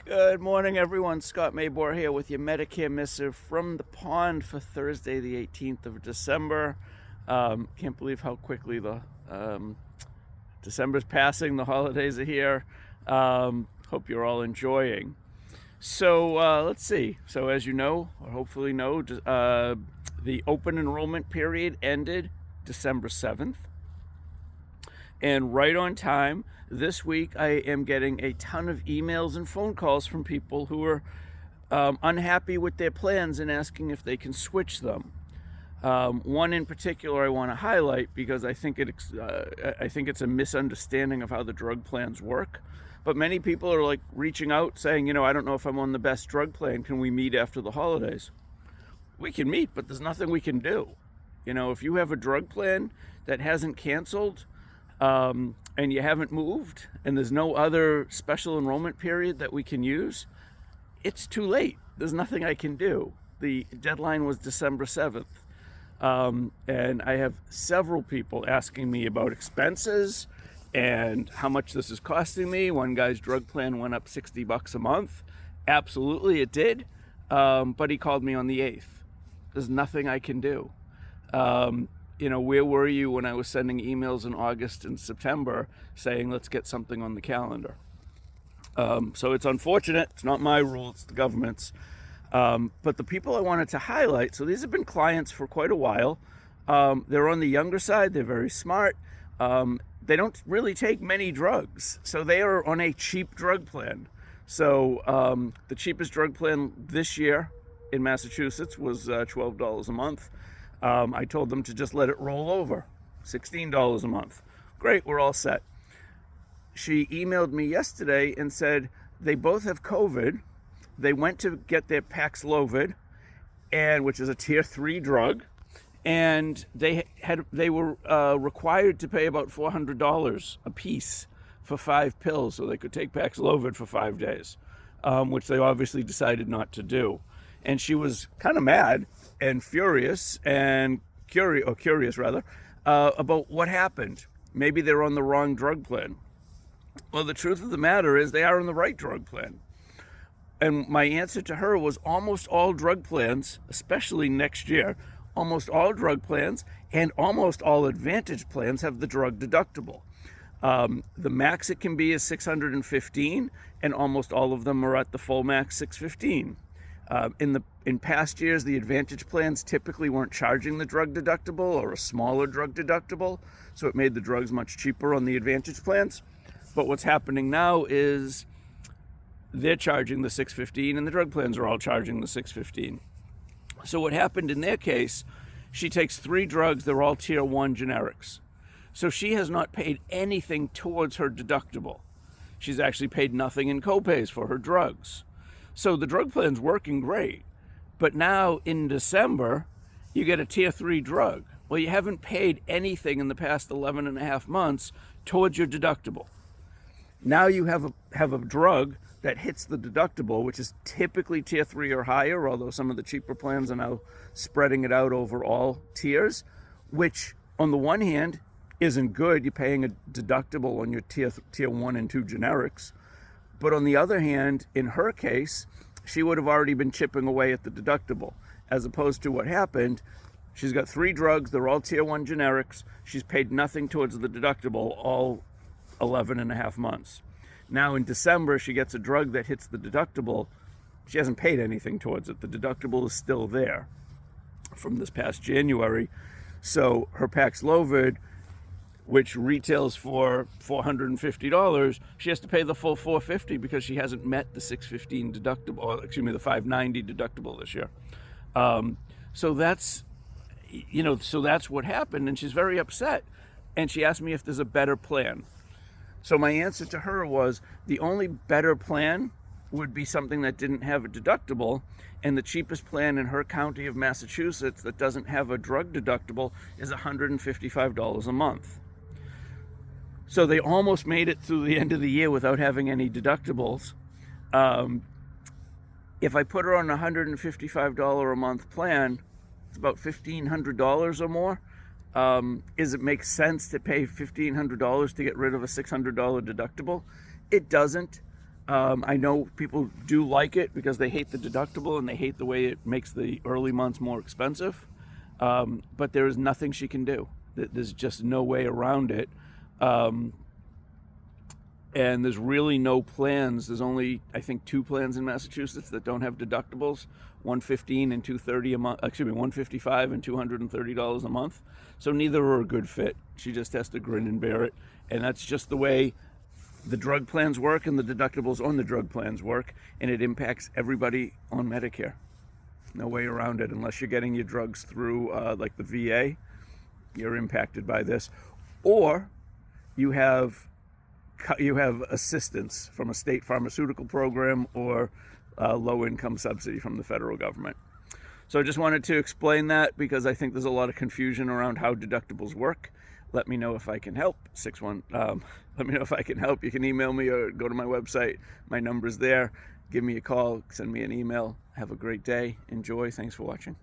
Good morning, everyone. Scott Maybor here with your Medicare Missive from the pond for Thursday, the 18th of December. Can't believe how quickly the December's passing. The holidays are here. Hope you're all enjoying. So let's see. So as you know, or hopefully know, the open enrollment period ended December 7th. And right on time, this week I am getting a ton of emails and phone calls from people who are unhappy with their plans and asking if they can switch them. One in particular I want to highlight because I think it's a misunderstanding of how the drug plans work. But many people are like reaching out saying, I don't know if I'm on the best drug plan. Can we meet after the holidays? We can meet, but there's nothing we can do. If you have a drug plan that hasn't canceled, and you haven't moved, and there's no other special enrollment period that we can use, it's too late. There's nothing I can do. The deadline was December 7th. And I have several people asking me about expenses and how much this is costing me. One guy's drug plan went up $60 a month. Absolutely, it did. But he called me on the 8th. There's nothing I can do. Where were you when I was sending emails in August and September saying, let's get something on the calendar? So it's unfortunate. It's not my rule, it's the government's. But the people I wanted to highlight, so these have been clients for quite a while. They're on the younger side. They're very smart. They don't really take many drugs. So they are on a cheap drug plan. So the cheapest drug plan this year in Massachusetts was $12 a month. I told them to just let it roll over, $16 a month. Great, we're all set. She emailed me yesterday and said they both have COVID. They went to get their Paxlovid, which is a tier 3 drug, and they were required to pay about $400 a piece for 5 pills so they could take Paxlovid for 5 days, which they obviously decided not to do. And she was kind of mad and furious and curious about what happened. Maybe they're on the wrong drug plan. Well, the truth of the matter is they are on the right drug plan. And my answer to her was almost all drug plans, especially next year, almost all drug plans and almost all Advantage plans have the drug deductible. The max it can be is $615, and almost all of them are at the full max $615. In past years, the Advantage plans typically weren't charging the drug deductible or a smaller drug deductible, so it made the drugs much cheaper on the Advantage plans. But what's happening now is they're charging the $615, and the drug plans are all charging the $615. So what happened in their case, she takes 3 drugs, they're all tier 1 generics. So she has not paid anything towards her deductible. She's actually paid nothing in copays for her drugs. So the drug plan's working great. But now in December, you get a tier 3 drug. Well, you haven't paid anything in the past 11 and a half months towards your deductible. Now you have a drug that hits the deductible, which is typically tier 3 or higher, although some of the cheaper plans are now spreading it out over all tiers, which on the one hand isn't good. You're paying a deductible on your tier 1 and 2 generics. But on the other hand, in her case, she would have already been chipping away at the deductible, as opposed to what happened. She's got 3 drugs. They're all tier 1 generics. She's paid nothing towards the deductible all 11 and a half months. Now in December, she gets a drug that hits the deductible. She hasn't paid anything towards it. The deductible is still there from this past January. So her Paxlovid, which retails for $450, she has to pay the full $450 because she hasn't met the $615 deductible, or the $590 deductible this year. So that's what happened, and she's very upset. And she asked me if there's a better plan. So my answer to her was the only better plan would be something that didn't have a deductible, and the cheapest plan in her county of Massachusetts that doesn't have a drug deductible is $155 a month. So they almost made it through the end of the year without having any deductibles. If I put her on a $155 a month plan, it's about $1,500 or more. Does it make sense to pay $1,500 to get rid of a $600 deductible? It doesn't. I know people do like it because they hate the deductible and they hate the way it makes the early months more expensive. But there is nothing she can do. There's just no way around it. And there's really no plans. There's only, I think, 2 plans in Massachusetts that don't have deductibles, $115 and $230 a month. Excuse me, $155 and $230 a month. So neither are a good fit. She just has to grin and bear it, and that's just the way the drug plans work and the deductibles on the drug plans work, and it impacts everybody on Medicare. No way around it. Unless you're getting your drugs through like the VA, you're impacted by this, or you have assistance from a state pharmaceutical program or low-income subsidy from the federal government. So I just wanted to explain that because I think there's a lot of confusion around how deductibles work. Let me know if I can help. Let me know if I can help. You can email me or go to my website. My number's there. Give me a call, send me an email. Have a great day. Enjoy. Thanks for watching.